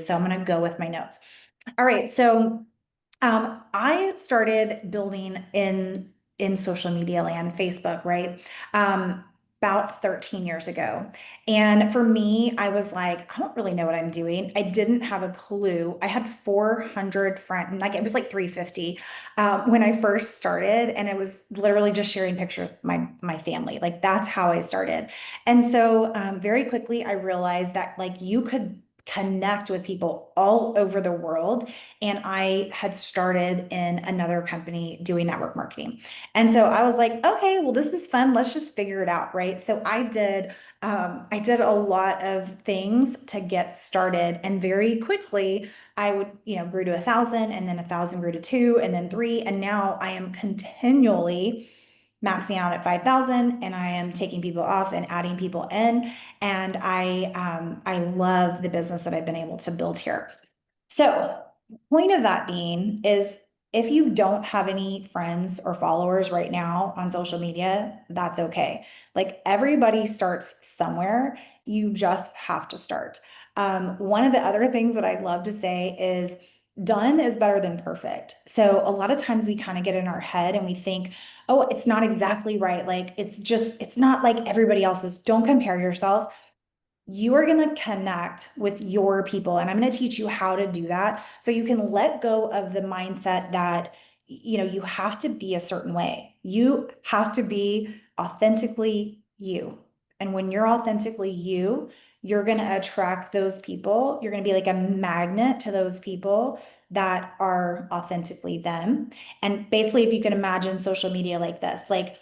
So I'm going to go with my notes. All right. So I started building in social media land, Facebook, right? About 13 years ago. And for me, I was like, I don't really know what I'm doing. I didn't have a clue. I had 400 friends, like it was like 350 when I first started, and it was literally just sharing pictures of my family. Like that's how I started. And so very quickly, I realized that like you could connect with people all over the world, and I had started in another company doing network marketing. And so I was like, okay, well, this is fun. Let's just figure it out, right? So I did a lot of things to get started, and very quickly I would, grew to 1,000, and then 1,000 grew to two, and then three, and now I am continually maxing out at 5,000, and I am taking people off and adding people in. And I love the business that I've been able to build here. So, point of that being is if you don't have any friends or followers right now on social media, that's okay. Like everybody starts somewhere. You just have to start. One of the other things that I'd love to say is done is better than perfect. So a lot of times we kind of get in our head and we think, oh, it's not exactly right. Like it's not like everybody else's. Don't compare yourself. You are going to connect with your people, and I'm going to teach you how to do that so you can let go of the mindset that you have to be a certain way. You have to be authentically you. And when you're authentically you, you're going to attract those people. You're going to be like a magnet to those people that are authentically them. And basically, if you can imagine social media like this, like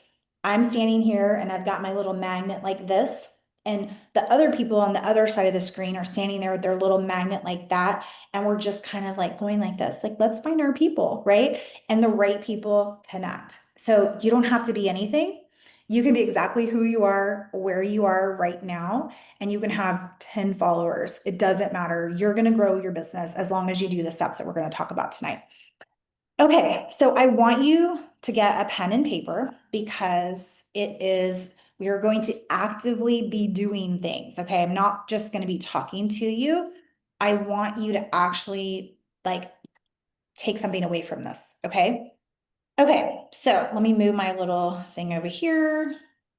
I'm standing here and I've got my little magnet like this, and the other people on the other side of the screen are standing there with their little magnet like that. And we're just kind of like going like this, like, let's find our people, right? And the right people connect. So you don't have to be anything. You can be exactly who you are, where you are right now, and you can have 10 followers. It doesn't matter. You're going to grow your business as long as you do the steps that we're going to talk about tonight. Okay, so I want you to get a pen and paper because we are going to actively be doing things. Okay, I'm not just going to be talking to you. I want you to actually like take something away from this. Okay. Okay, so let me move my little thing over here.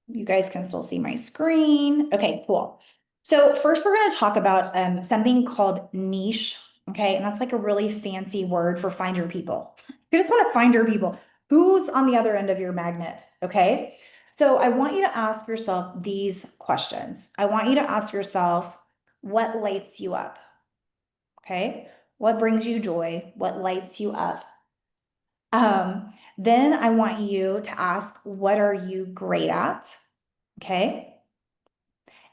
You guys can still see my screen. Okay, cool. So first we're going to talk about something called niche. Okay, and that's like a really fancy word for find your people. You just want to find your people. Who's on the other end of your magnet? Okay, so I want you to ask yourself these questions. I want you to ask yourself, what lights you up? Okay, what brings you joy? What lights you up? Then I want you to ask, what are you great at? Okay.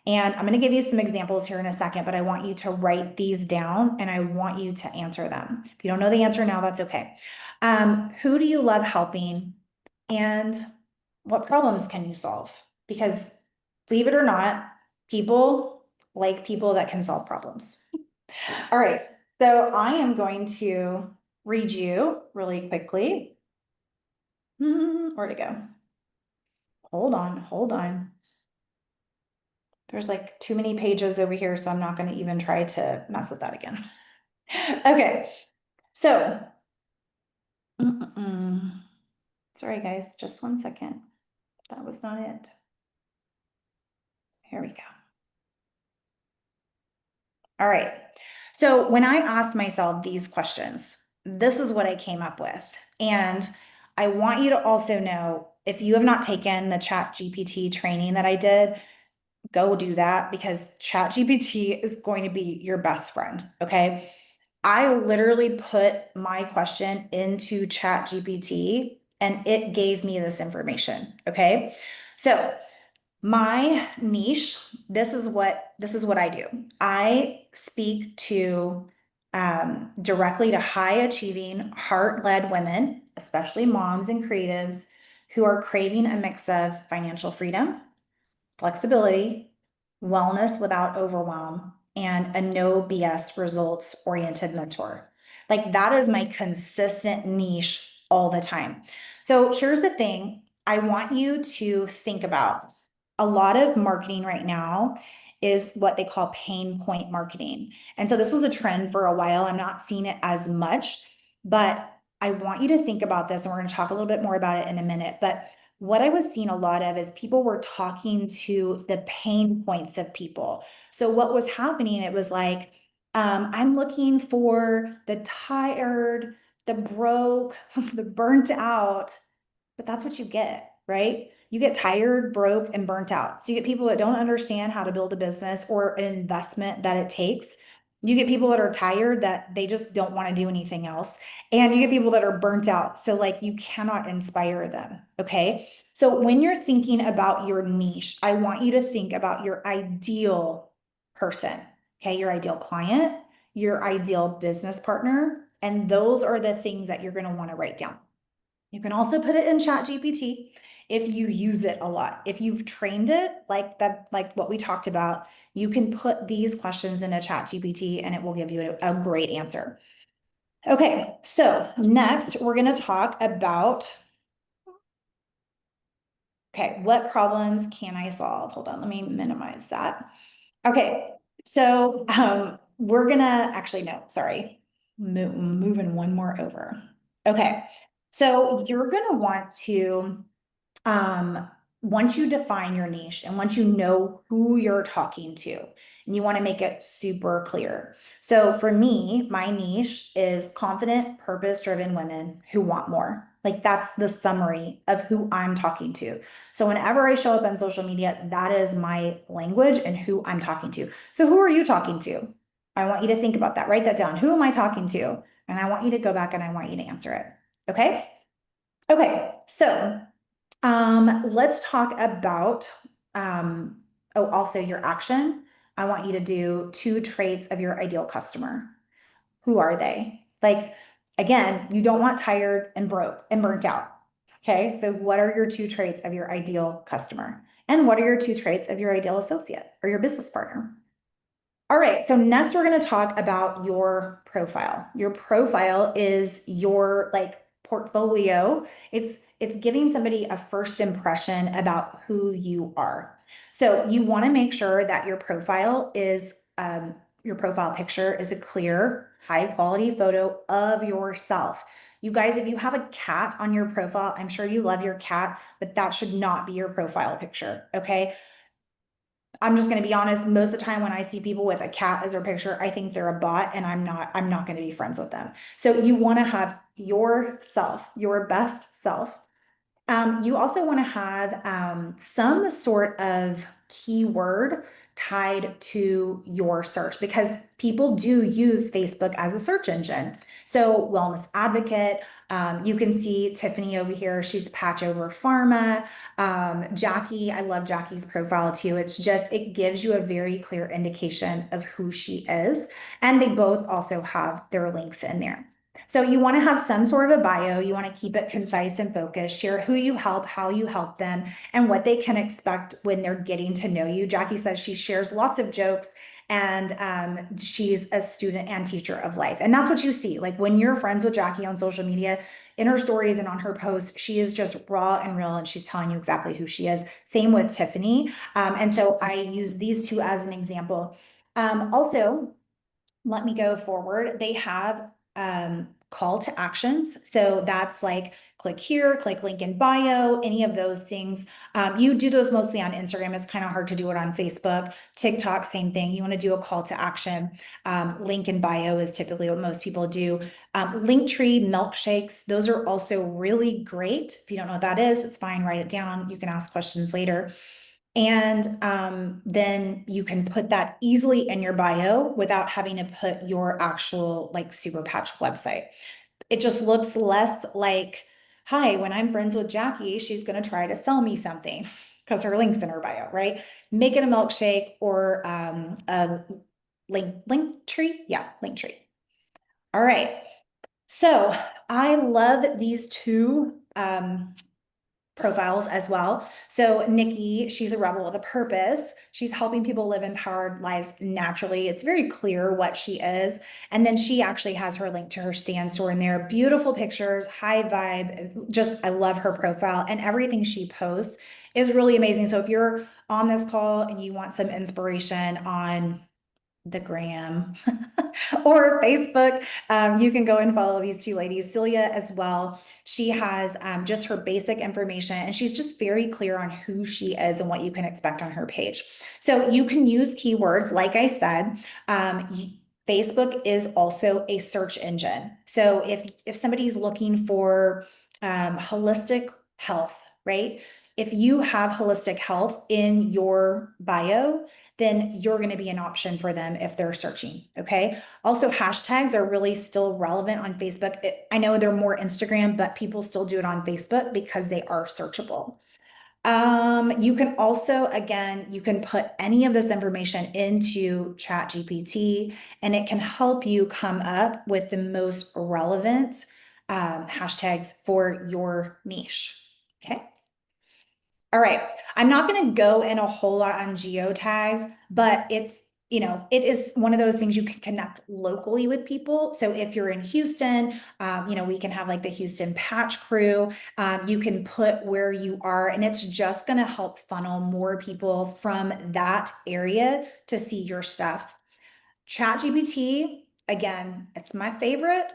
And I'm going to give you some examples here in a second, but I want you to write these down and I want you to answer them. If you don't know the answer now, that's okay. Who do you love helping? And what problems can you solve? Because believe it or not, people like people that can solve problems. All right. So I am going to read you really quickly. Where'd it go? Hold on, hold on. There's like too many pages over here, so I'm not going to even try to mess with that again. Okay, so, sorry guys, just one second. That was not it. Here we go. All right. So when I asked myself these questions, this is what I came up with. And I want you to also know, if you have not taken the Chat GPT training that I did, go do that because Chat GPT is going to be your best friend. Okay. I literally put my question into Chat GPT and it gave me this information. Okay. So my niche, this is what I do. I speak to directly to high achieving, heart led women, especially moms and creatives who are craving a mix of financial freedom, flexibility, wellness without overwhelm, and a no BS results oriented mentor. Like that is my consistent niche all the time. So here's the thing I want you to think about. A lot of marketing right now is what they call pain point marketing. And so this was a trend for a while. I'm not seeing it as much, but I want you to think about this, and we're going to talk a little bit more about it in a minute. But what I was seeing a lot of is people were talking to the pain points of people. So what was happening, it was like, I'm looking for the tired, the broke, the burnt out, but that's what you get, right? You get tired, broke, and burnt out. So you get people that don't understand how to build a business or an investment that it takes. You get people that are tired that they just don't want to do anything else. And you get people that are burnt out. So, like, you cannot inspire them. Okay. So, when you're thinking about your niche, I want you to think about your ideal person. Okay. Your ideal client, your ideal business partner. And those are the things that you're going to want to write down. You can also put it in Chat GPT if you use it a lot. If you've trained it like that, like what we talked about, you can put these questions in a Chat GPT and it will give you a great answer. Okay, so next we're going to talk about, okay, what problems can I solve? Hold on, let me minimize that. Okay, so we're gonna actually, no, sorry, moving one more over. Okay, so you're gonna want to once you define your niche and once you know who you're talking to, and you want to make it super clear. So for me, my niche is confident, purpose-driven women who want more. Like, that's the summary of who I'm talking to. So whenever I show up on social media, that is my language and who I'm talking to. So who are you talking to? I want you to think about that. Write that down. Who am I talking to? And I want you to go back and I want you to answer it. Okay? Okay. So let's talk about, also your action. I want you to do 2 traits of your ideal customer. Who are they? Like, again, you don't want tired and broke and burnt out. Okay, so what are your 2 traits of your ideal customer? And what are your 2 traits of your ideal associate or your business partner? All right, so next we're going to talk about your profile. Your profile is your like portfolio. It's giving somebody a first impression about who you are. So you want to make sure that your profile picture is a clear, high quality photo of yourself. You guys, if you have a cat on your profile, I'm sure you love your cat, but that should not be your profile picture. Okay. I'm just going to be honest, most of the time when I see people with a cat as their picture, I think they're a bot and I'm not going to be friends with them. So you want to have yourself, your best self. You also want to have some sort of keyword tied to your search, because people do use Facebook as a search engine. So wellness advocate, you can see Tiffany over here, she's Patch Over Pharma. Jackie, I love Jackie's profile too. It gives you a very clear indication of who she is. And they both also have their links in there. So you want to have some sort of a bio. You want to keep it concise and focused, share who you help, how you help them, and what they can expect when they're getting to know you. Jackie says she shares lots of jokes, and she's a student and teacher of life. And that's what you see. Like, when you're friends with Jackie on social media, in her stories and on her posts, she is just raw and real, and she's telling you exactly who she is. Same with Tiffany. And so I use these 2 as an example. Also, let me go forward. They have call to actions. So that's like click here, click link in bio, any of those things. You do those mostly on Instagram. It's kind of hard to do it on Facebook. TikTok, same thing. You want to do a call to action. Link in bio is typically what most people do. Linktree, milkshakes, those are also really great. If you don't know what that is, it's fine. Write it down. You can ask questions later. And then you can put that easily in your bio without having to put your actual like Super Patch website. It just looks less like, hi, when I'm friends with Jackie, she's going to try to sell me something because her link's in her bio, right? Make it a milkshake or a link tree. Yeah, Linktree. All right. So I love these 2 profiles as well. So Nikki, she's a rebel with a purpose. She's helping people live empowered lives naturally. It's very clear what she is. And then she actually has her link to her Stan store in there. Beautiful pictures, high vibe. Just, I love her profile, and everything she posts is really amazing. So if you're on this call and you want some inspiration on the gram or Facebook, you can go and follow these two ladies. Celia as well. She has just her basic information, and she's just very clear on who she is and what you can expect on her page. So you can use keywords, like I said. Facebook is also a search engine. So if somebody's looking for holistic health, right? If you have holistic health in your bio, then you're going to be an option for them if they're searching. Okay. Also, hashtags are really still relevant on Facebook. I know they're more Instagram, but people still do it on Facebook because they are searchable. You can also, again, you can put any of this information into ChatGPT, and it can help you come up with the most relevant hashtags for your niche. Okay. All right. I'm not going to go in a whole lot on geotags, but it's, it is one of those things you can connect locally with people. So if you're in Houston, we can have like the Houston Patch Crew. You can put where you are, and it's just going to help funnel more people from that area to see your stuff. ChatGPT, again, it's my favorite.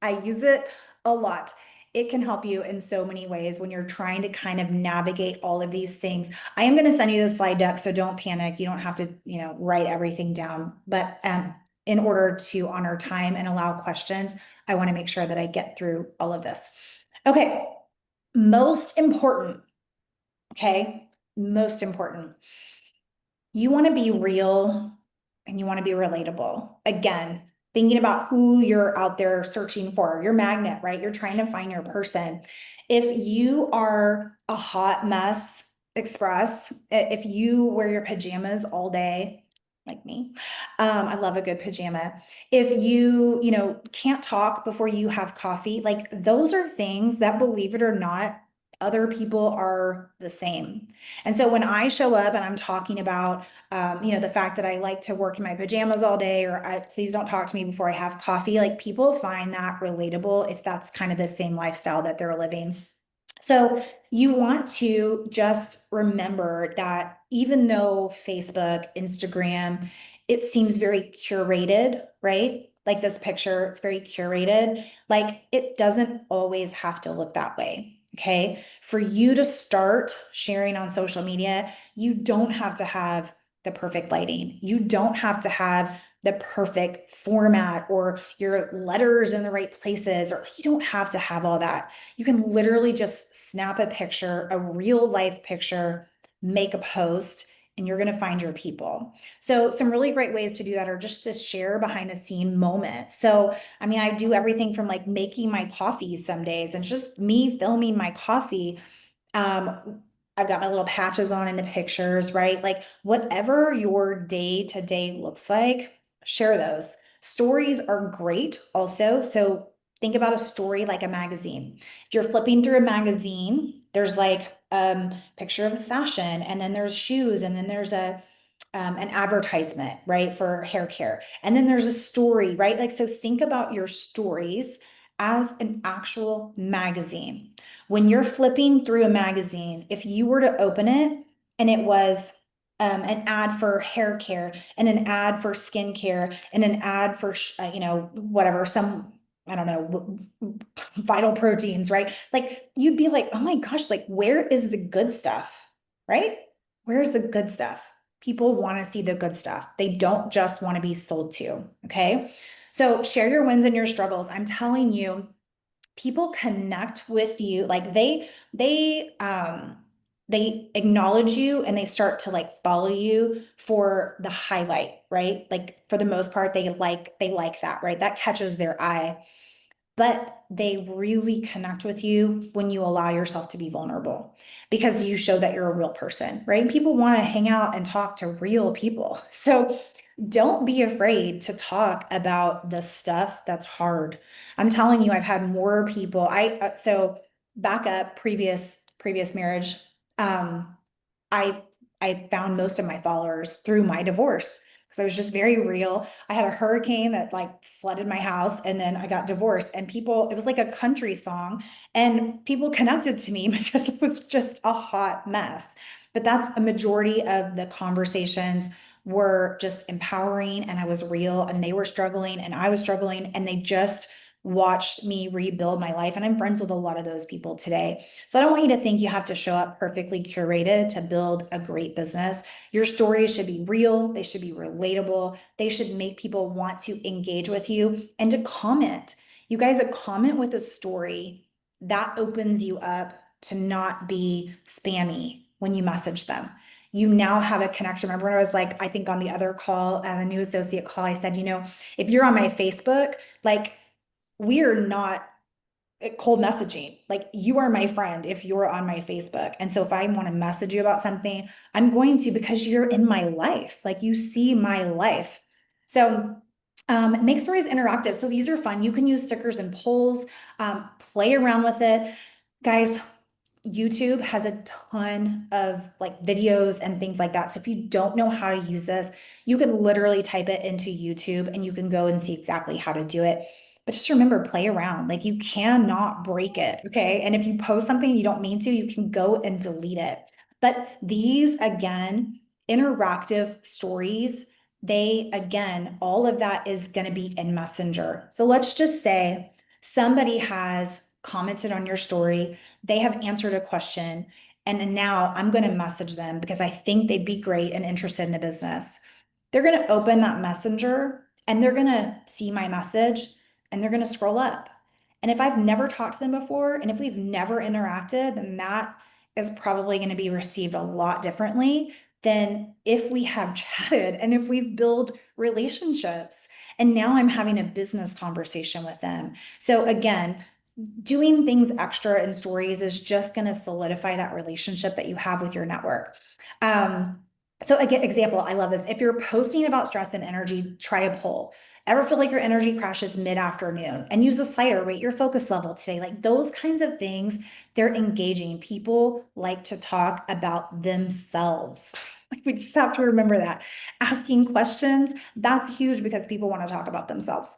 I use it a lot. It can help you in so many ways when you're trying to kind of navigate all of these things. I am going to send you the slide deck, so don't panic. You don't have to, write everything down. But in order to honor time and allow questions, I want to make sure that I get through all of this. Okay, most important. Okay, most important. You want to be real and you want to be relatable. Again, thinking about who you're out there searching for, your magnet, right? You're trying to find your person. If you are a hot mess express, if you wear your pajamas all day, like me, I love a good pajama. If you, can't talk before you have coffee, like those are things that, believe it or not, other people are the same. And so when I show up and I'm talking about, the fact that I like to work in my pajamas all day, or please don't talk to me before I have coffee, like people find that relatable if that's kind of the same lifestyle that they're living. So you want to just remember that even though Facebook, Instagram, it seems very curated, right? Like this picture, it's very curated. Like it doesn't always have to look that way. Okay. For you to start sharing on social media, you don't have to have the perfect lighting. You don't have to have the perfect format or your letters in the right places, or you don't have to have all that. You can literally just snap a picture, a real life picture, make a post, and you're going to find your people. So some really great ways to do that are just to share behind the scene moments. So, I mean, I do everything from like making my coffee some days and just me filming my coffee. I've got my little patches on in the pictures, right? Like whatever your day to day looks like, share those. Stories are great also. So think about a story like a magazine. If you're flipping through a magazine, there's like picture of a fashion, and then there's shoes, and then there's an advertisement, right, for hair care. And then there's a story, right? Like, so think about your stories as an actual magazine. When you're flipping through a magazine, if you were to open it and it was an ad for hair care and an ad for skincare and an ad for, whatever, some, I don't know, vital proteins, right? Like you'd be like, oh my gosh, like where is the good stuff, right? Where's the good stuff? People want to see the good stuff. They don't just want to be sold to. Okay. So share your wins and your struggles. I'm telling you, people connect with you. Like they acknowledge you and they start to like follow you for the highlight, right? Like for the most part, they like that, right? That catches their eye. But they really connect with you when you allow yourself to be vulnerable, because you show that you're a real person, right? And people want to hang out and talk to real people. So don't be afraid to talk about the stuff that's hard. I'm telling you, I've had more people. So back up previous previous marriage, I I found most of my followers through my divorce because I was just very real. I had a hurricane that like flooded my house and then I got divorced and people, it was like a country song and people connected to me because it was just a hot mess. But that's a majority of the conversations were just empowering and I was real and they were struggling and I was struggling and they just watched me rebuild my life. And I'm friends with a lot of those people today. So I don't want you to think you have to show up perfectly curated to build a great business. Your stories should be real, they should be relatable, they should make people want to engage with you and to comment. You guys that comment with a story, that opens you up to not be spammy when you message them. You now have a connection. Remember when I was like, I think on the other call, the new associate call, I said, if you're on my Facebook, like we are not cold messaging. Like you are my friend if you're on my Facebook. And so if I want to message you about something, I'm going to because you're in my life. Like you see my life. So make stories interactive. So these are fun. You can use stickers and polls, play around with it. Guys, YouTube has a ton of like videos and things like that. So if you don't know how to use this, you can literally type it into YouTube and you can go and see exactly how to do it. But just remember, play around. Like you cannot break it. Okay. And if you post something you don't mean to, you can go and delete it. But these, again, interactive stories, they, again, all of that is going to be in Messenger. So let's just say somebody has commented on your story, they have answered a question, and now I'm going to message them because I think they'd be great and interested in the business. They're going to open that messenger and they're going to see my message and they're going to scroll up. And if I've never talked to them before and if we've never interacted, then that is probably going to be received a lot differently than if we have chatted and if we've built relationships. And now I'm having a business conversation with them. So again, doing things extra in stories is just going to solidify that relationship that you have with your network. So again, example, I love this. If you're posting about stress and energy, try a poll. Ever feel like your energy crashes mid-afternoon? And use a slider, rate your focus level today. Like those kinds of things, they're engaging. People like to talk about themselves. Like we just have to remember that. Asking questions, that's huge because people want to talk about themselves.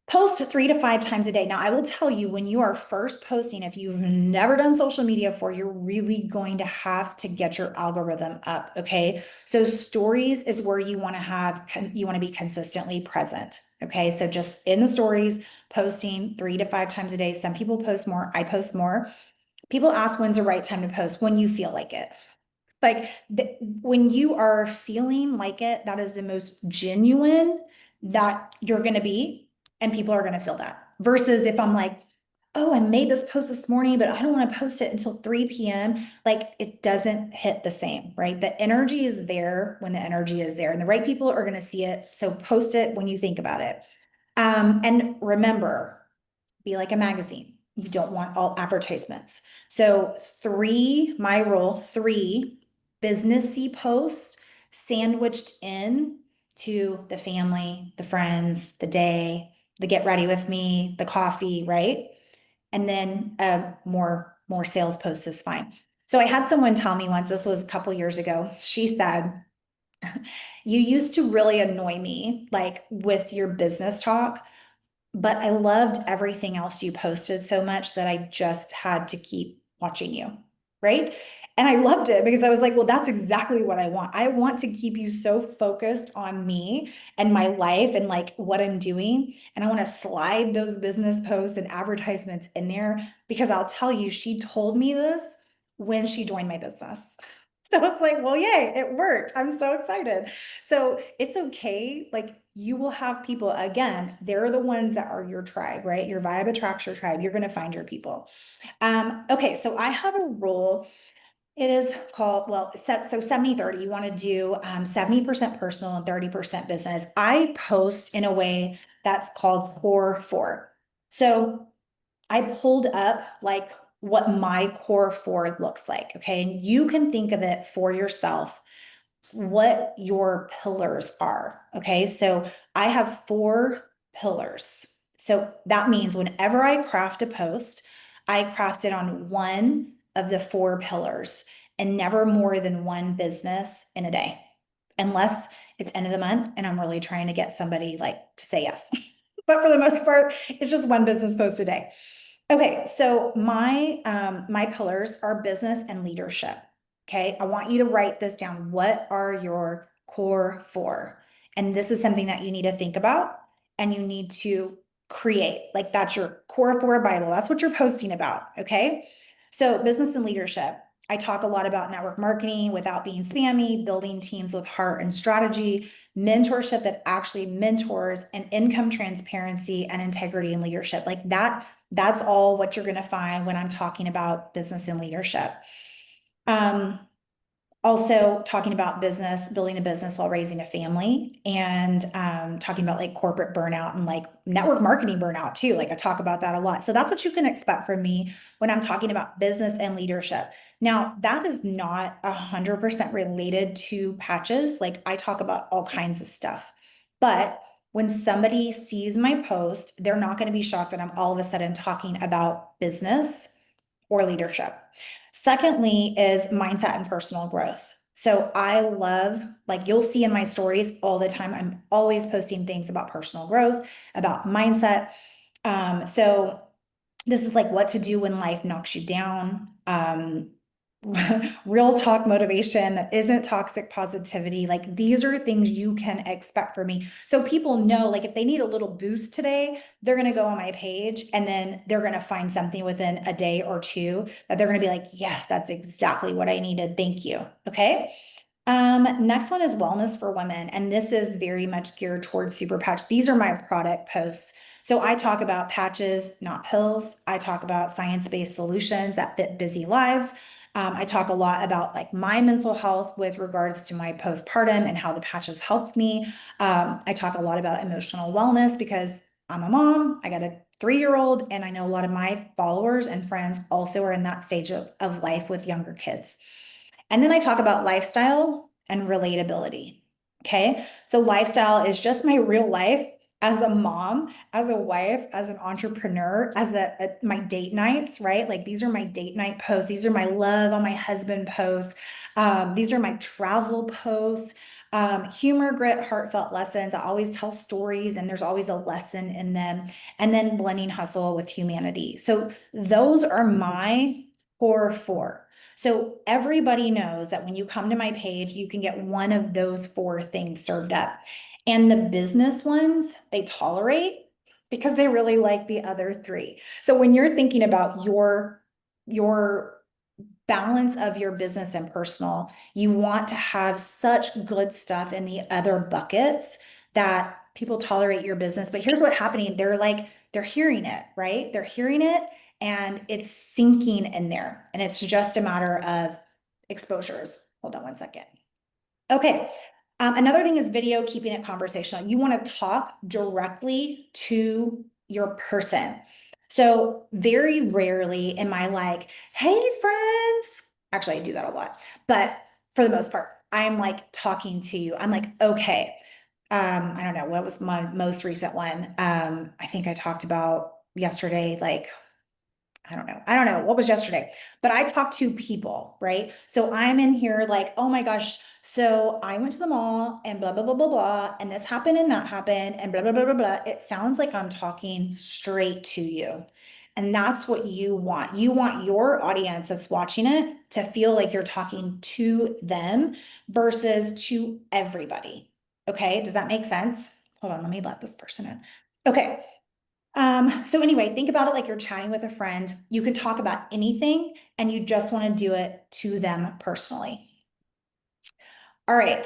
Post 3 to 5 times a day. Now, I will tell you when you are first posting, if you've never done social media before, you're really going to have to get your algorithm up. Okay. So stories is where you want to be consistently present. Okay. So just in the stories, posting 3 to 5 times a day. Some people post more. I post more. People ask when's the right time to post when you feel like it. Like when you are feeling like it, that is the most genuine that you're going to be. And people are going to feel that versus if I'm like, oh, I made this post this morning, but I don't want to post it until 3 p.m. Like it doesn't hit the same, right? The energy is there when the energy is there and the right people are going to see it. So post it when you think about it. And remember, be like a magazine. You don't want all advertisements. So my rule, 3 businessy posts sandwiched in to the family, the friends, the day, the get ready with me, the coffee, right? And then more sales posts is fine. So I had someone tell me once, this was a couple years ago, she said, you used to really annoy me like with your business talk, but I loved everything else you posted so much that I just had to keep watching you. Right. And I loved it because I was like, well, that's exactly what I want. I want to keep you so focused on me and my life and like what I'm doing. And I want to slide those business posts and advertisements in there because I'll tell you, she told me this when she joined my business. So I was like, well, yay, it worked. I'm so excited. So it's okay. Like you will have people, again, they're the ones that are your tribe, right? Your vibe attracts your tribe. You're going to find your people. Okay, so I have a rule. It is called, well, so 70-30. You want to do 70% personal and 30% business. I post in a way that's called core 4. So I pulled up like what my core 4 looks like. Okay. And you can think of it for yourself what your pillars are. Okay. So I have 4 pillars. So that means whenever I craft a post, I craft it on 1 of the 4 pillars and never more than one business in a day, unless it's end of the month and I'm really trying to get somebody like to say yes. But for the most part, it's just one business post a day. Okay, so my pillars are business and leadership. Okay, I want you to write this down. What are your core 4? And this is something that you need to think about and you need to create. Like that's your core 4 Bible. That's what you're posting about. Okay, so business and leadership. I talk a lot about network marketing without being spammy, building teams with heart and strategy, mentorship that actually mentors, and income transparency and integrity and leadership. Like that's all what you're going to find when I'm talking about business and leadership. Also talking about business, building a business while raising a family, and talking about like corporate burnout and like network marketing burnout too. Like I talk about that a lot. So that's what you can expect from me when I'm talking about business and leadership. Now, that is not 100% related to patches. Like I talk about all kinds of stuff, but when somebody sees my post, they're not going to be shocked that I'm all of a sudden talking about business or leadership. Secondly is mindset and personal growth. So I love, like you'll see in my stories all the time, I'm always posting things about personal growth, about mindset. So this is like what to do when life knocks you down. Real talk motivation that isn't toxic positivity. Like these are things you can expect from me. So people know, like if they need a little boost today, they're going to go on my page and then they're going to find something within a day or two that they're going to be like, yes, that's exactly what I needed. Thank you. Okay. Next one is wellness for women. And this is very much geared towards Super Patch. These are my product posts. So I talk about patches, not pills. I talk about science-based solutions that fit busy lives. I talk a lot about like my mental health with regards to my postpartum and how the patches helped me. I talk a lot about emotional wellness because I'm a mom. I got a 3-year-old, and I know a lot of my followers and friends also are in that stage of life with younger kids. And then I talk about lifestyle and relatability. Okay. So lifestyle is just my real life as a mom, as a wife, as an entrepreneur, as my date nights, right? Like these are my date night posts. These are my love on my husband posts. These are my travel posts. Humor, grit, heartfelt lessons. I always tell stories and there's always a lesson in them. And then blending hustle with humanity. So those are my core 4. So everybody knows that when you come to my page, you can get one of those 4 things served up. And the business ones, they tolerate because they really like the other 3. So when you're thinking about your balance of your business and personal, you want to have such good stuff in the other buckets that people tolerate your business. But here's what's happening. They're hearing it, right? They're hearing it and it's sinking in there. And it's just a matter of exposures. Hold on one second. Okay. Another thing is video, keeping it conversational. You want to talk directly to your person. So very rarely am I like, hey friends. Actually, I do that a lot, but for the most part, I'm like talking to you. I'm like, okay. I don't know, what was my most recent one? I think I talked about yesterday, like I don't know what was yesterday, but I talked to people, right? So I'm in here like, oh my gosh. So I went to the mall and blah, blah, blah, blah, blah. And this happened and that happened and blah, blah, blah, blah, blah. It sounds like I'm talking straight to you. And that's what you want. You want your audience that's watching it to feel like you're talking to them versus to everybody. Okay. Does that make sense? Hold on. Let me let this person in. Okay. So anyway, think about it like you're chatting with a friend. You can talk about anything and you just want to do it to them personally. All right.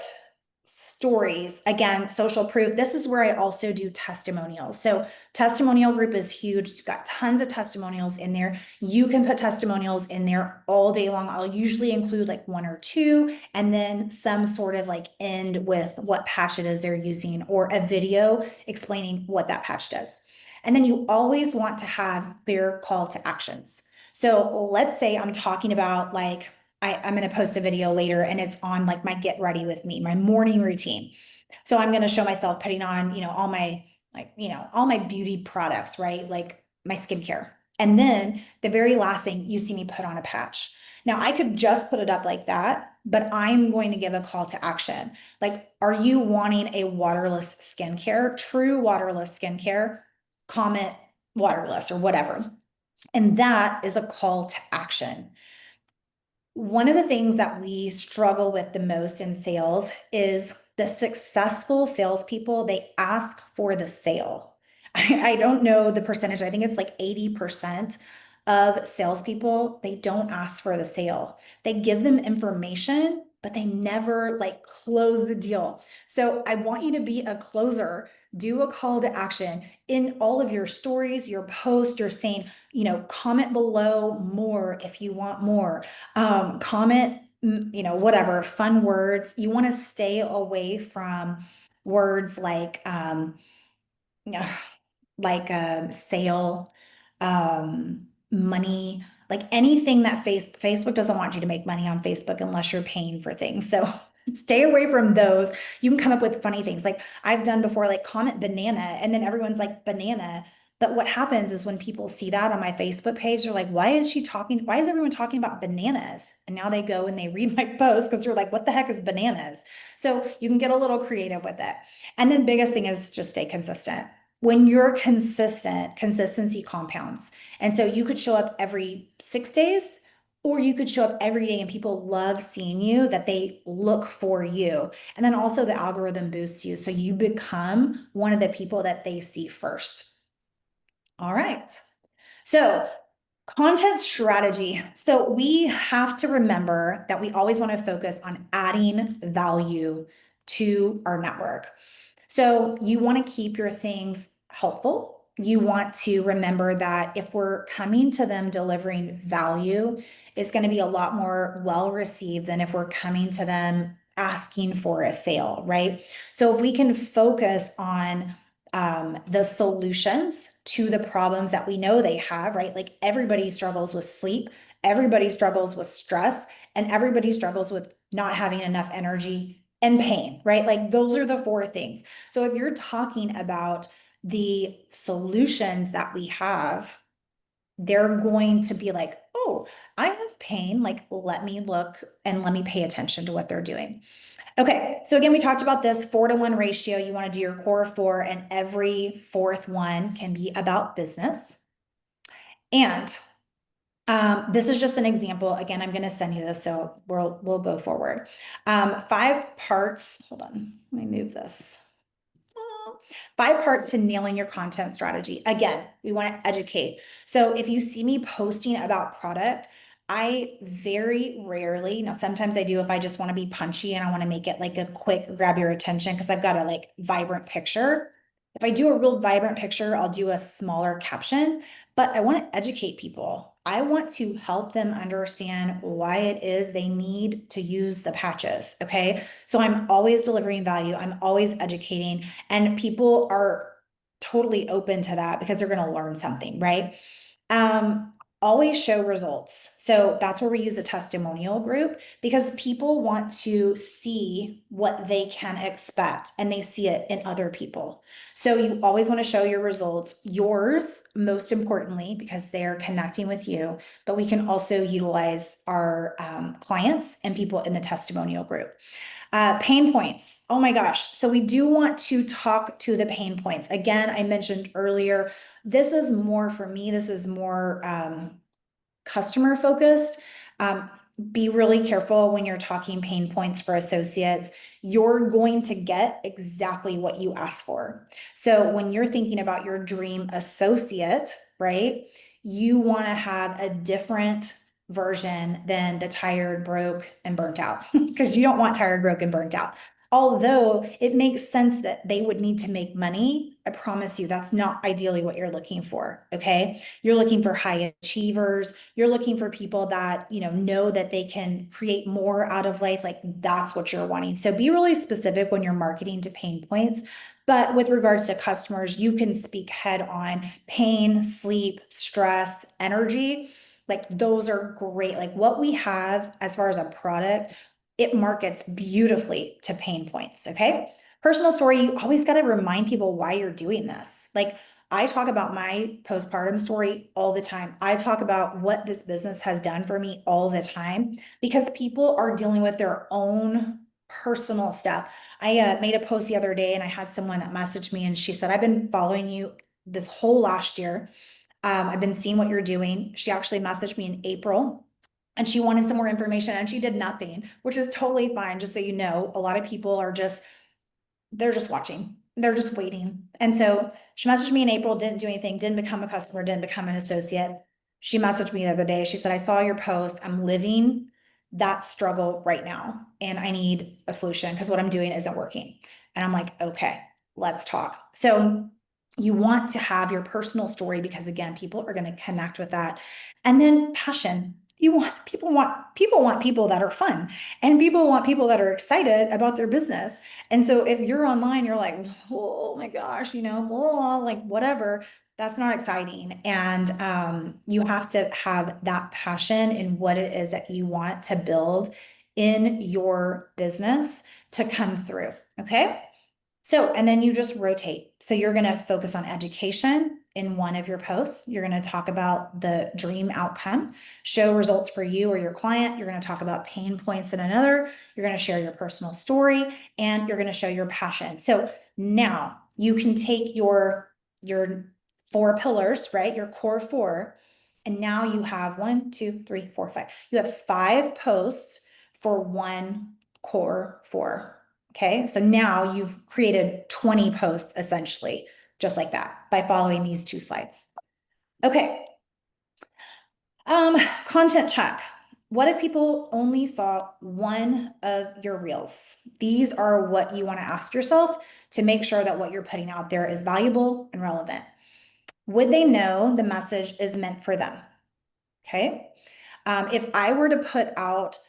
Stories. Again, social proof. This is where I also do testimonials. So testimonial group is huge. You've got tons of testimonials in there. You can put testimonials in there all day long. I'll usually include like 1 or 2 and then some sort of like end with what patch it is they're using or a video explaining what that patch does. And then you always want to have clear call to actions. So let's say I'm talking about like, I'm going to post a video later and it's on like my get ready with me, my morning routine. So I'm going to show myself putting on, all my, all my beauty products, right? Like my skincare. And then the very last thing, you see me put on a patch. Now I could just put it up like that, but I'm going to give a call to action. Like, are you wanting a waterless skincare, true waterless skincare? Comment waterless or whatever. And that is a call to action. One of the things that we struggle with the most in sales is the successful salespeople, they ask for the sale. I don't know the percentage. I think it's like 80% of salespeople, they don't ask for the sale. They give them information, but they never like close the deal. So I want you to be a closer. Do a call to action in all of your stories, your posts. You're saying, comment below more if you want more. Comment, whatever, fun words. You want to stay away from words sale, money, like anything that Facebook doesn't want you to make money on Facebook unless you're paying for things. So stay away from those. You can come up with funny things. Like I've done before, like comment banana, and then everyone's like banana. But what happens is when people see that on my Facebook page, they're like, why is everyone talking about bananas? And now they go and they read my post because they're like, what the heck is bananas? So you can get a little creative with it. And then biggest thing is just stay consistent. When you're consistent, consistency compounds. And so you could show up every 6 days, or you could show up every day and people love seeing you, that they look for you. And then also the algorithm boosts you. So you become one of the people that they see first. All right. So content strategy. So we have to remember that we always want to focus on adding value to our network. So you want to keep your things helpful. You want to remember that if we're coming to them delivering value, it's going to be a lot more well received than if we're coming to them asking for a sale, right? So if we can focus on the solutions to the problems that we know they have, right? Like everybody struggles with sleep, everybody struggles with stress, and everybody struggles with not having enough energy and pain, right? Like those are the four things. So if you're talking about the solutions that we have, they're going to be like, oh, I have pain. Like, let me look and let me pay attention to what they're doing. Okay, so again, we talked about this 4-to-1 ratio. You want to do your core four, and every fourth one can be about business. And this is just an example. Again, I'm going to send you this, so we'll go forward. 5 parts. Hold on, let me move this. 5 parts to nailing your content strategy. Again, we want to educate. So if you see me posting about product, I very rarely, now sometimes I do if I just want to be punchy and I want to make it like a quick grab your attention because I've got a like vibrant picture. If I do a real vibrant picture, I'll do a smaller caption, but I want to educate people. I want to help them understand why it is they need to use the patches. Okay. So I'm always delivering value. I'm always educating, and people are totally open to that because they're going to learn something, right? Um, Always show results. So that's where we use a testimonial group because people want to see what they can expect and they see it in other people. So you always want to show your results, yours most importantly, because they're connecting with you, but we can also utilize our clients and people in the testimonial group. Pain points. Oh my gosh. So we do want to talk to the pain points. Again, I mentioned earlier, this is more for me, this is more customer focused. Be really careful when you're talking pain points for associates. You're going to get exactly what you ask for. So when you're thinking about your dream associate, right, you want to have a different version than the tired, broke, and burnt out because you don't want tired, broke, and burnt out. Although it makes sense that they would need to make money, I promise you that's not ideally what you're looking for. Okay. You're looking for high achievers. You're looking for people that, know that they can create more out of life. Like that's what you're wanting. So be really specific when you're marketing to pain points. But with regards to customers, you can speak head on pain, sleep, stress, energy. Like those are great. Like what we have as far as a product, it markets beautifully to pain points. Okay. Personal story, you always got to remind people why you're doing this. Like, I talk about my postpartum story all the time. I talk about what this business has done for me all the time because people are dealing with their own personal stuff. I made a post the other day and I had someone that messaged me and she said, I've been following you this whole last year. I've been seeing what you're doing. She actually messaged me in April and she wanted some more information and she did nothing, which is totally fine. Just so you know, a lot of people are just, they're just watching. They're just waiting. And so she messaged me in April, didn't do anything, didn't become a customer, didn't become an associate. She messaged me the other day. She said, I saw your post. I'm living that struggle right now and I need a solution because what I'm doing isn't working. And I'm like, okay, let's talk. So you want to have your personal story because again, people are going to connect with that. And then passion. You want people that are fun and people want people that are excited about their business. And so if you're online, you're like, oh my gosh, blah, like whatever, that's not exciting. And you have to have that passion in what it is that you want to build in your business to come through. Okay. So, and then you just rotate. So you're going to focus on education in one of your posts. You're going to talk about the dream outcome, show results for you or your client. You're going to talk about pain points in another. You're going to share your personal story and you're going to show your passion. So now you can take your 4 pillars, right? Your core 4. And now you have 1, 2, 3, 4, 5. You have 5 posts for one core 4. Okay, so now you've created 20 posts essentially, just like that, by following these 2 slides. Okay, content check. What if people only saw one of your reels? These are what you want to ask yourself to make sure that what you're putting out there is valuable and relevant. Would they know the message is meant for them? Okay, if I were to put out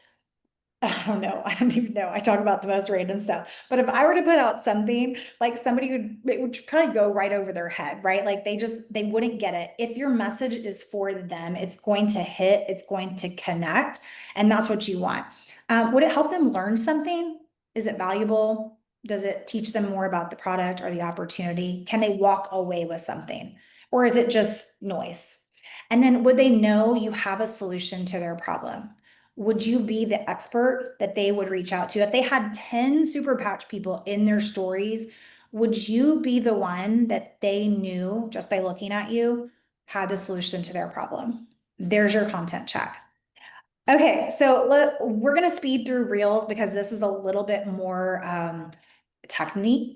I don't know. I don't even know. I talk about the most random stuff. But if I were to put out something, like somebody it would probably go right over their head, right? Like they wouldn't get it. If your message is for them, it's going to hit, it's going to connect, and that's what you want. Would it help them learn something? Is it valuable? Does it teach them more about the product or the opportunity? Can they walk away with something? Or is it just noise? And then would they know you have a solution to their problem? Would you be the expert that they would reach out to? If they had 10 super patch people in their stories, would you be the one that they knew just by looking at you had the solution to their problem? There's your content check. Okay, so we're going to speed through reels because this is a little bit more technical.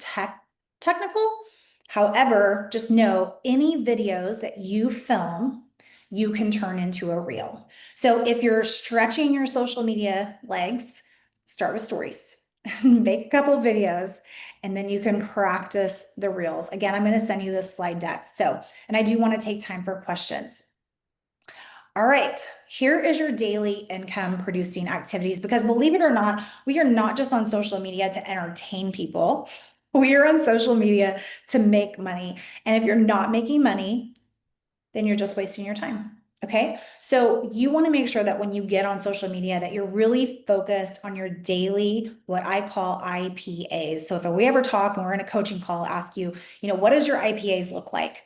However, just know any videos that you film, you can turn into a reel. So if you're stretching your social media legs, start with stories, make a couple videos, and then you can practice the reels. Again, I'm going to send you this slide deck. So, and I do want to take time for questions. All right, here is your daily income producing activities because believe it or not, we are not just on social media to entertain people. We are on social media to make money. And if you're not making money, then you're just wasting your time. Okay. So you want to make sure that when you get on social media that you're really focused on your daily, what I call IPAs. So if we ever talk and we're in a coaching call, I'll ask you, what does your IPAs look like?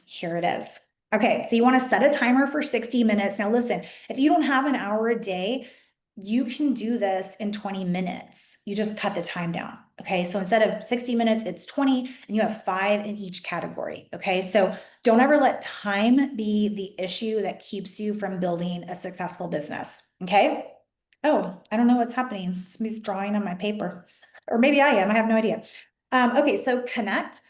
Here it is. Okay, so you want to set a timer for 60 minutes. Now listen, if you don't have an hour a day, you can do this in 20 minutes. You just cut the time down. Okay, so instead of 60 minutes, it's 20 and you have 5 in each category. Okay, so don't ever let time be the issue that keeps you from building a successful business. Okay. Oh, I don't know what's happening. Somebody's drawing on my paper. Or maybe I am. I have no idea. Okay, so connect.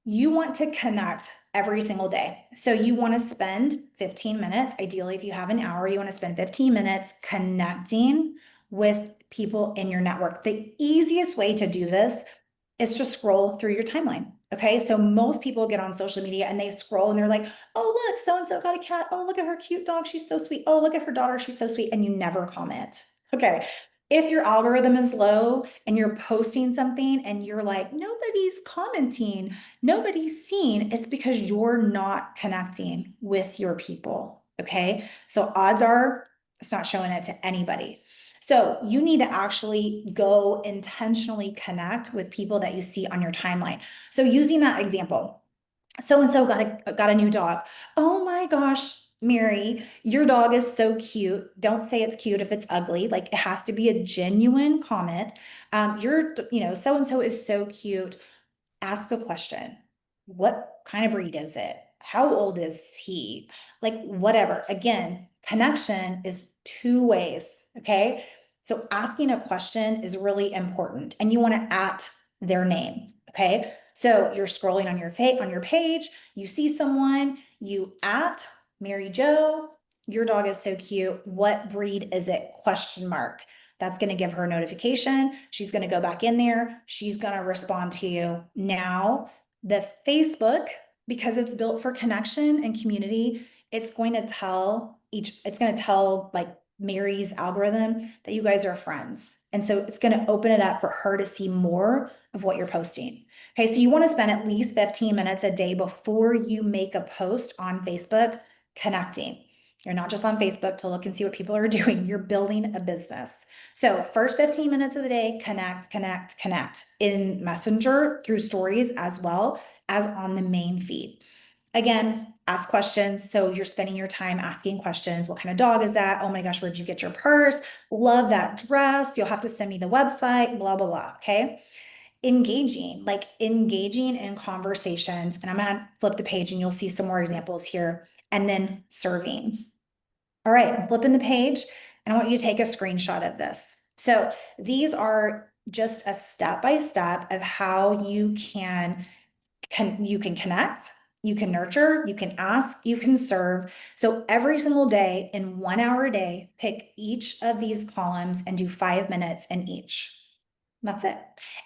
You want to connect every single day. So you want to spend 15 minutes, ideally if you have an hour, you want to spend 15 minutes connecting with people in your network. The easiest way to do this is to scroll through your timeline. Okay, so most people get on social media and they scroll and they're like, oh, look, so-and-so got a cat. Oh, look at her cute dog. She's so sweet. Oh, look at her daughter. She's so sweet. And you never comment. Okay, if your algorithm is low and you're posting something and you're like, nobody's commenting, nobody's seen, it's because you're not connecting with your people. Okay. So odds are it's not showing it to anybody. So you need to actually go intentionally connect with people that you see on your timeline. So using that example, so and so got a new dog. Oh my gosh, Mary, your dog is so cute. Don't say it's cute if it's ugly. Like it has to be a genuine comment. So and so is so cute. Ask a question. What kind of breed is it? How old is he? Like whatever. Again, connection is two ways. Okay. So asking a question is really important and you want to at their name. Okay. So you're scrolling on on your page, you see someone, you at Mary Jo, your dog is so cute. What breed is it? Question mark. That's going to give her a notification. She's going to go back in there. She's going to respond to you. Now, the Facebook, because it's built for connection and community, it's going to tell like Mary's algorithm that you guys are friends. And so it's going to open it up for her to see more of what you're posting. Okay, so you want to spend at least 15 minutes a day before you make a post on Facebook connecting. You're not just on Facebook to look and see what people are doing. You're building a business. So first 15 minutes of the day, connect, connect, connect in Messenger through stories as well as on the main feed. Again, ask questions. So you're spending your time asking questions. What kind of dog is that? Oh my gosh, where'd you get your purse? Love that dress. You'll have to send me the website, blah, blah, blah. Okay. Engaging in conversations. And I'm going to flip the page and you'll see some more examples here. And then serving. All right, I'm flipping the page and I want you to take a screenshot of this. So these are just a step-by-step of how you can connect, you can nurture, you can ask, you can serve. So every single day in 1 hour a day, pick each of these columns and do 5 minutes in each. That's it.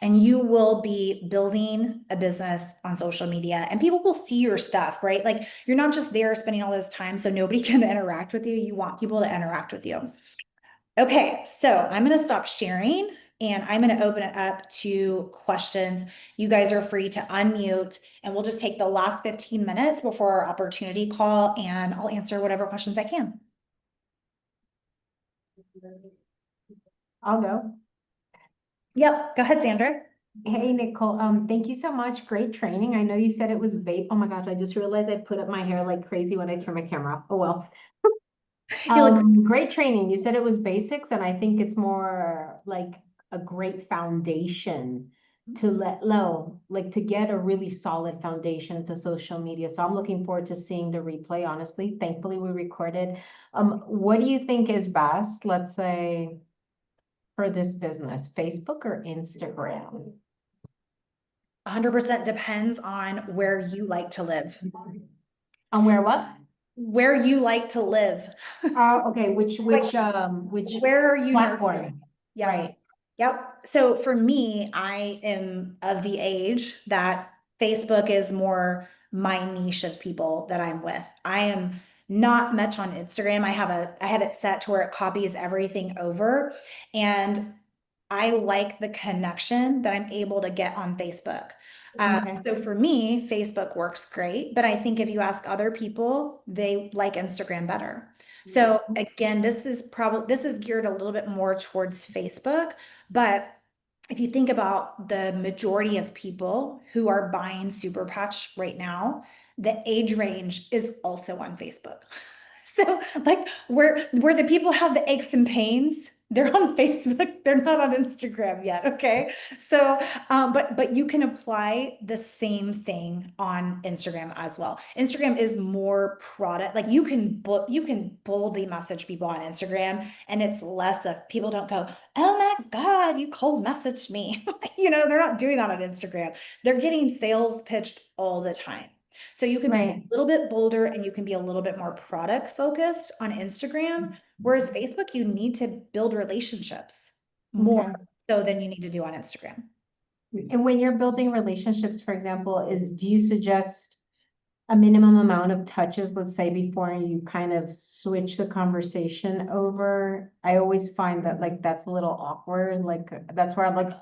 And you will be building a business on social media and people will see your stuff, right? Like you're not just there spending all this time so nobody can interact with you. You want people to interact with you. Okay, so I'm going to stop sharing and I'm going to open it up to questions. You guys are free to unmute and we'll just take the last 15 minutes before our opportunity call and I'll answer whatever questions I can. I'll go. Yep, go ahead, Sandra. Hey, Nicole, thank you so much. Great training. I know you said it was vape. Oh my gosh, I just realized I put up my hair like crazy when I turned my camera off. Oh well. You look Great training. You said it was basics, and I think it's more like a great foundation to let low, like to get a really solid foundation to social media. So I'm looking forward to seeing the replay, honestly. Thankfully, we recorded. What do you think is best, let's say, for this business, Facebook or Instagram? 100% depends on where you like to live. On where what? Where you like to live. Okay, which Where are you nurturing? platform? Yep. Right. Yep. So for me, I am of the age that Facebook is more my niche of people that I'm with. I am not much on Instagram. I have it set to where it copies everything over and I like the connection that I'm able to get on Facebook. Okay. So for me, Facebook works great, but I think if you ask other people, they like Instagram better. So again, this is geared a little bit more towards Facebook, but if you think about the majority of people who are buying Super Patch right now, the age range is also on Facebook. So like where the people have the aches and pains, they're on Facebook, they're not on Instagram yet. Okay. So but you can apply the same thing on Instagram as well. Instagram is more product, like you can boldly message people on Instagram and it's less of people don't go, oh my God, you cold messaged me. They're not doing that on Instagram. They're getting sales pitched all the time. So you can be a Right. little bit bolder and you can be a little bit more product focused on Instagram. Whereas Facebook, you need to build relationships more Okay. so than you need to do on Instagram. And when you're building relationships, for example, do you suggest a minimum amount of touches, let's say, before you kind of switch the conversation over? I always find that like that's a little awkward. Like that's where I'm like,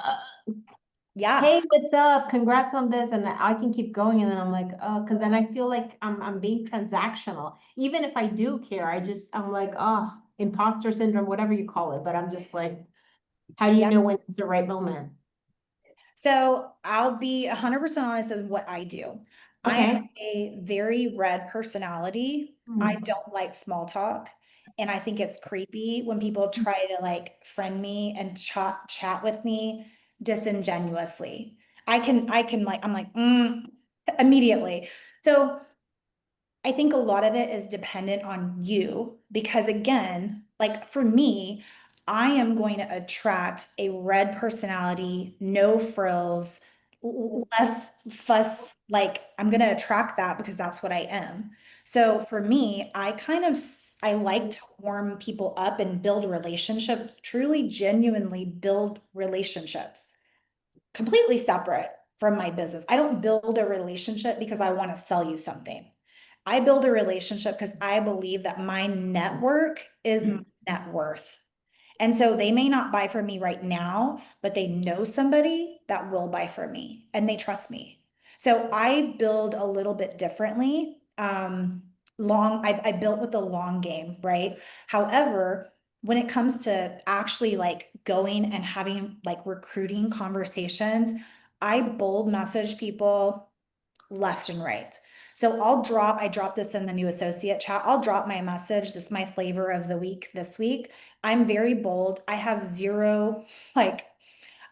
Yeah. hey, what's up? Congrats on this. And I can keep going. And then I'm like, because then I feel like I'm being transactional. Even if I do care, I'm like, imposter syndrome, whatever you call it. But I'm just like, how do you Yeah. know when it's the right moment? So I'll be 100% honest as what I do. I am Okay. a very red personality. I Mm. don't like small talk. And I think it's creepy when people try to like friend me and chat with me disingenuously. I can like, I'm like, immediately. So I think a lot of it is dependent on you because again, like for me, I am going to attract a red personality, no frills, less fuss. Like I'm going to attract that because that's what I am. So for me, I like to warm people up and build relationships, truly genuinely build relationships completely separate from my business. I don't build a relationship because I want to sell you something. I build a relationship because I believe that my network is my net worth. And so they may not buy from me right now, but they know somebody that will buy from me and they trust me. So I build a little bit differently. I built with the long game, right? However, when it comes to actually like going and having like recruiting conversations, I bold message people left and right. So I dropped this in the new associate chat. I'll drop my message. That's my flavor of the week this week. I'm very bold. Like,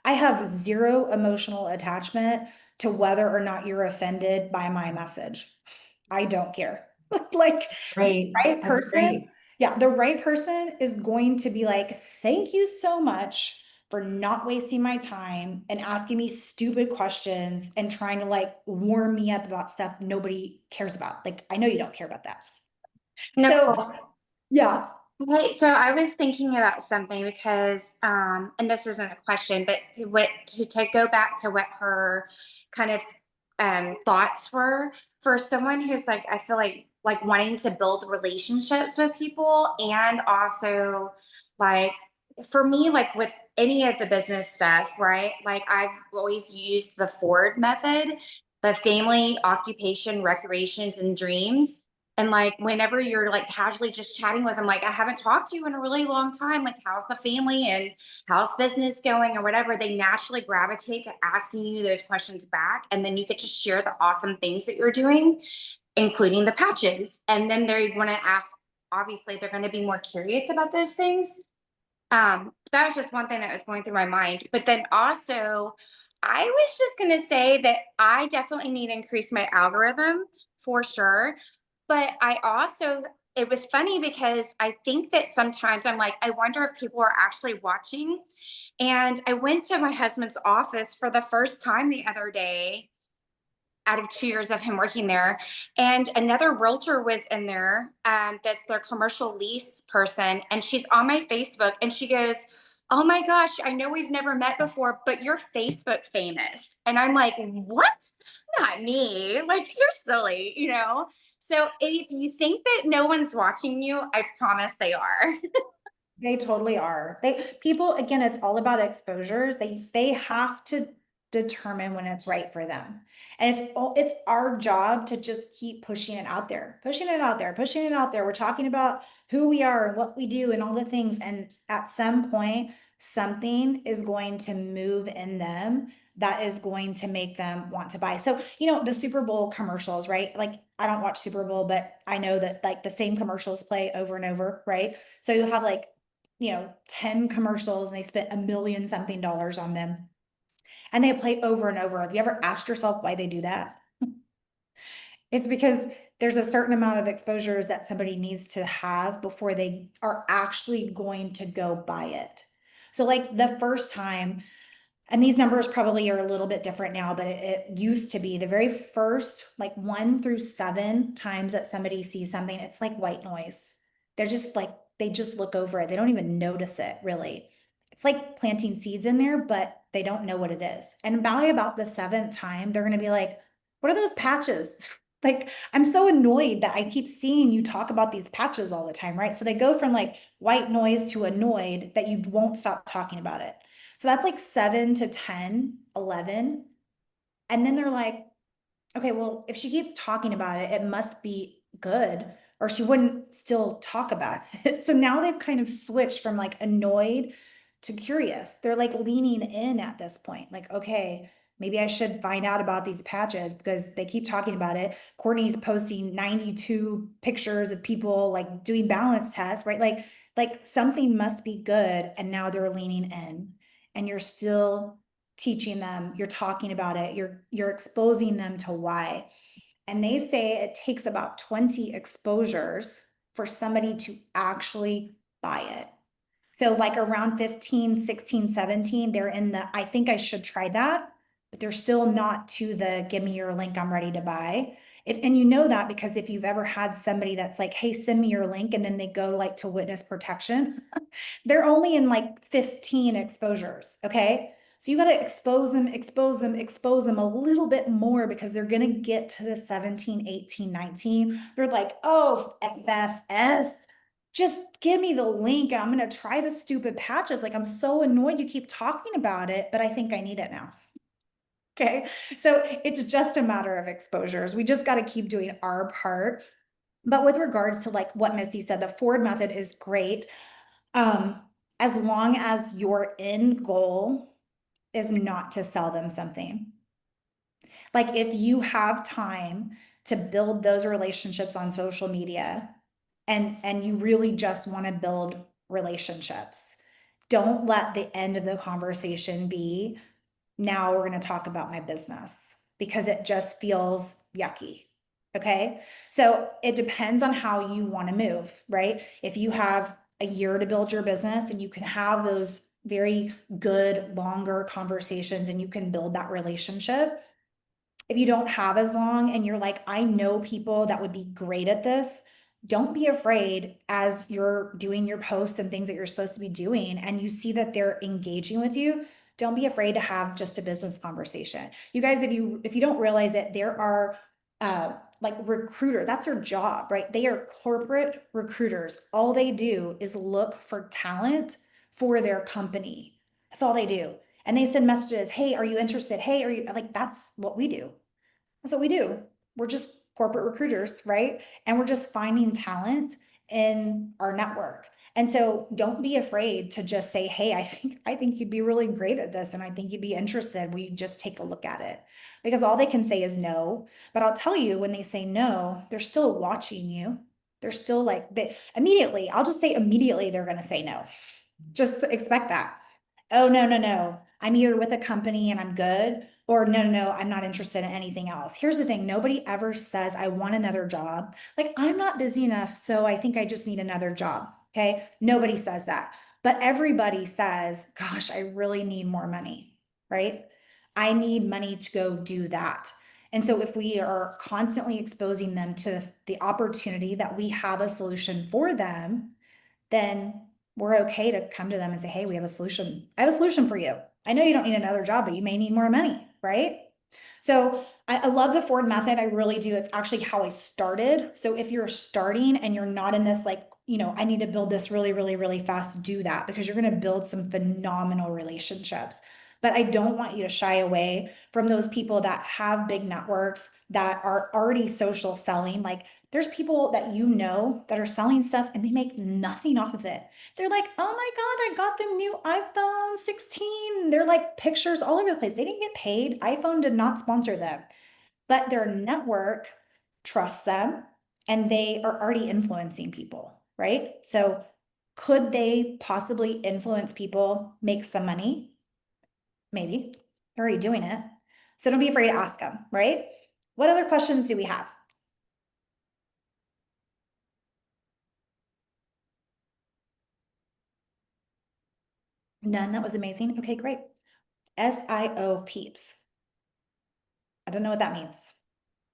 I have zero emotional attachment to whether or not you're offended by my message. I don't care. Like, the Great. right That's person, great. yeah, the right person is going to be like, thank you so much for not wasting my time and asking me stupid questions and trying to like warm me up about stuff nobody cares about. Like, I know you don't care about that. So, Nicole. yeah. Hey, so I was thinking about something because, and this isn't a question, but to go back to what her kind of thoughts were for someone who's like, I feel like wanting to build relationships with people, and also like for me, like with any of the business stuff, right? Like I've always used the Ford method, the family, occupation, recreations, and dreams. And like whenever you're like casually just chatting with them, like I haven't talked to you in a really long time, like how's the family and how's business going or whatever, they naturally gravitate to asking you those questions back. And then you get to share the awesome things that you're doing, including the patches. And then they're going to ask, obviously, they're going to be more curious about those things. That was just one thing that was going through my mind. But then also, I was just going to say that I definitely need to increase my algorithm for sure. But I also, it was funny because I think that sometimes I'm like, I wonder if people are actually watching. And I went to my husband's office for the first time the other day out of 2 years of him working there. And another realtor was in there, that's their commercial lease person. And she's on my Facebook and she goes, oh my gosh, I know we've never met before, but you're Facebook famous. And I'm like, what? Not me. Like, you're silly, you know? So if you think that no one's watching you, I promise they are. They totally are. People, again, it's all about exposures. They have to determine when it's right for them. And it's our job to just keep pushing it out there, pushing it out there, pushing it out there. We're talking about who we are and what we do and all the things. And at some point, something is going to move in them that is going to make them want to buy. So, the Super Bowl commercials, right? Like I don't watch Super Bowl, but I know that like the same commercials play over and over, right? So you have like 10 commercials and they spent $1 million something dollars on them and they play over and over. Have you ever asked yourself why they do that? It's because there's a certain amount of exposures that somebody needs to have before they are actually going to go buy it. So like the first time, and these numbers probably are a little bit different now, but it used to be the very first, like 1 through 7 times that somebody sees something, it's like white noise. They're just like, they just look over it. They don't even notice it really. It's like planting seeds in there, but they don't know what it is. And by about the 7th time, they're going to be like, what are those patches? Like, I'm so annoyed that I keep seeing you talk about these patches all the time, right? So they go from like white noise to annoyed that you won't stop talking about it. So that's like 7 to 10, 11. And then they're like, okay, well, if she keeps talking about it, it must be good, or she wouldn't still talk about it. So now they've kind of switched from like annoyed to curious. They're like leaning in at this point, like, okay, Maybe I should find out about these patches because they keep talking about it. Courtney's posting 92 pictures of people like doing balance tests, right? Like something must be good. And now they're leaning in and you're still teaching them, you're talking about it, you're exposing them to why. And they say it takes about 20 exposures for somebody to actually buy it. So like around 15, 16, 17, they're in the, I think I should try that, but they're still not to the, give me your link, I'm ready to buy. And you know that because if you've ever had somebody that's like, hey, send me your link, and then they go like to witness protection, they're only in like 15 exposures, okay? So you got to expose them, expose them, expose them a little bit more because they're going to get to the 17, 18, 19. They're like, oh, FFS, just give me the link. I'm going to try the stupid patches. Like, I'm so annoyed you keep talking about it, but I think I need it now. Okay. So it's just a matter of exposures. We just got to keep doing our part. But with regards to like what Missy said, the Ford method is great. As long as your end goal is not to sell them something. Like if you have time to build those relationships on social media and you really just want to build relationships, don't let the end of the conversation be, now we're going to talk about my business, because it just feels yucky. Okay. So it depends on how you want to move, right? If you have a year to build your business, and you can have those very good, longer conversations and you can build that relationship. If you don't have as long and you're like, I know people that would be great at this, don't be afraid as you're doing your posts and things that you're supposed to be doing and you see that they're engaging with you. Don't be afraid to have just a business conversation. You guys, if you don't realize it, there are like recruiters, that's their job, right? They are corporate recruiters. All they do is look for talent for their company. That's all they do. And they send messages, hey, are you interested? Hey, are you like, that's what we do. That's what we do. We're just corporate recruiters, right? And we're just finding talent in our network. And so don't be afraid to just say, hey, I think you'd be really great at this. And I think you'd be interested. We just take a look at it, because all they can say is no. But I'll tell you, when they say no, they're still watching you. They're still like, I'll just say immediately, they're going to say no. Just expect that. Oh, no, no, no. I'm either with a company and I'm good, or no, no, no, I'm not interested in anything else. Here's the thing. Nobody ever says, I want another job. Like, I'm not busy enough, so I think I just need another job. Okay. Nobody says that, but everybody says, gosh, I really need more money, right? I need money to go do that. And so if we are constantly exposing them to the opportunity that we have a solution for them, then we're okay to come to them and say, hey, we have a solution. I have a solution for you. I know you don't need another job, but you may need more money, right? So I love the Ford method. I really do. It's actually how I started. So if you're starting and you're not in this, like, I need to build this really, really, really fast, do that, because you're going to build some phenomenal relationships. But I don't want you to shy away from those people that have big networks that are already social selling. Like, there's people that that are selling stuff and they make nothing off of it. They're like, oh my God, I got the new iPhone 16. They're like pictures all over the place. They didn't get paid. iPhone did not sponsor them, but their network trusts them and they are already influencing people, right? So could they possibly influence people, make some money? Maybe. They're already doing it. So don't be afraid to ask them, right? What other questions do we have? None. That was amazing. Okay, great. SIO peeps. I don't know what that means.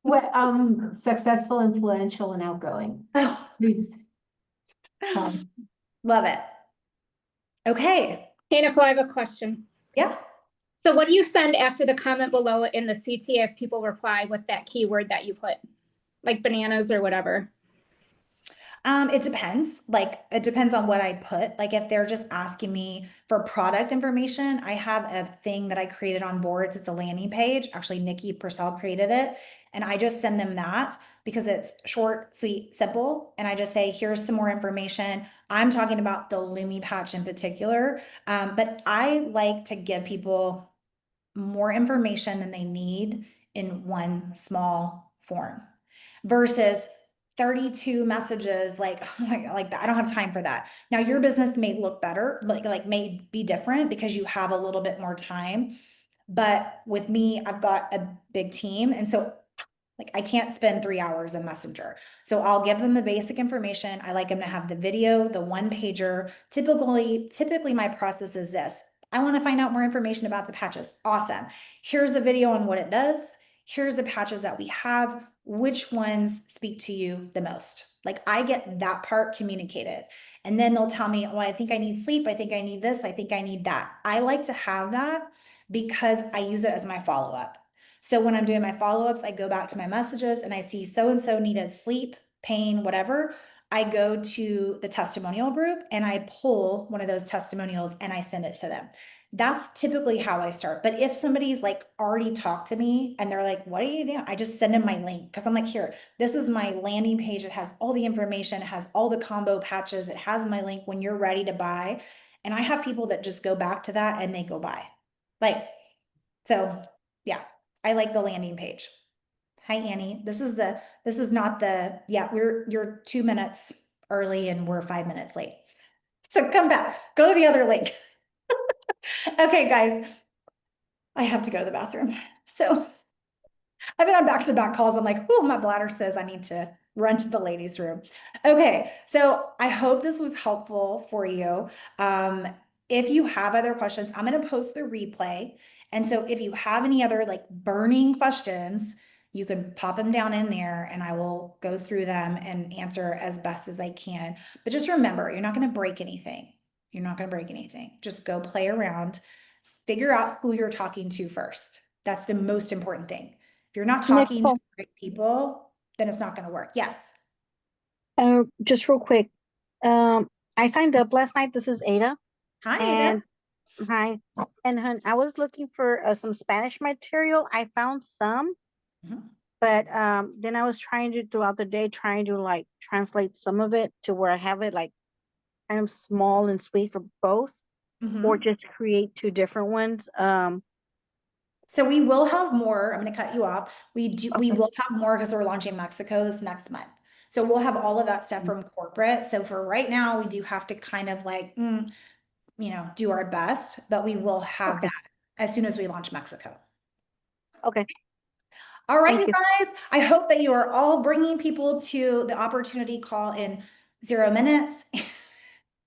Well, successful, influential, and outgoing. Oh, Who's- love it. Okay. Hey, Nicole, I have a question. Yeah. So what do you send after the comment below in the CTA if people reply with that keyword that you put? Like bananas or whatever? It depends. Like, it depends on what I put. Like, if they're just asking me for product information, I have a thing that I created on boards. It's a landing page. Actually, Nikki Purcell created it. And I just send them that because it's short, sweet, simple. And I just say, here's some more information. I'm talking about the Lumi patch in particular. But I like to give people more information than they need in one small form versus 32 messages. Like, oh my God, like I don't have time for that. Now your business may look better, like may be different because you have a little bit more time. But with me, I've got a big team. And so like I can't spend 3 hours in Messenger. So I'll give them the basic information. I like them to have the video, the one pager. Typically my process is this. I want to find out more information about the patches. Awesome. Here's the video on what it does. Here's the patches that we have. Which ones speak to you the most? Like I get that part communicated. And then they'll tell me, oh, I think I need sleep. I think I need this. I think I need that. I like to have that because I use it as my follow-up. So when I'm doing my follow-ups, I go back to my messages and I see so-and-so needed sleep, pain, whatever. I go to the testimonial group and I pull one of those testimonials and I send it to them. That's typically how I start. But if somebody's like already talked to me and they're like, what are you doing? I just send them my link because I'm like, here, this is my landing page. It has all the information, it has all the combo patches. It has my link when you're ready to buy. And I have people that just go back to that and they go buy. Like, so yeah, I like the landing page. Hi, Annie. This is not the, yeah, you're 2 minutes early and we're 5 minutes late. So come back, go to the other link. Okay, guys, I have to go to the bathroom. So I've been on back-to-back calls. I'm like, oh, my bladder says I need to run to the ladies' room. Okay, so I hope this was helpful for you. If you have other questions, I'm going to post the replay. And so if you have any other like burning questions, you can pop them down in there and I will go through them and answer as best as I can. But just remember, you're not going to break anything. You're not going to break anything. Just go play around, figure out who you're talking to first. That's the most important thing. If you're not talking to Nicole, the right people, then it's not going to work. Yes. just real quick. I signed up last night. This is Ada. Hi, Ada. And hi. And hun, I was looking for some Spanish material. I found some, Mhm. but then I was trying to throughout the day trying to like translate some of it to where I have it like kind of small and sweet for both, or Mhm. just create two different ones. So we will have more. I'm going to cut you off. We Okay. will have more because we're launching Mexico this next month. So we'll have all of that stuff from corporate. So for right now, we do have to kind of like, do our best, but we will have Okay. that as soon as we launch Mexico. Okay. All right, Thank you guys. I hope that you are all bringing people to the opportunity call in 0 minutes.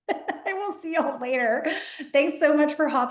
I will see y'all later. Thanks so much for hopping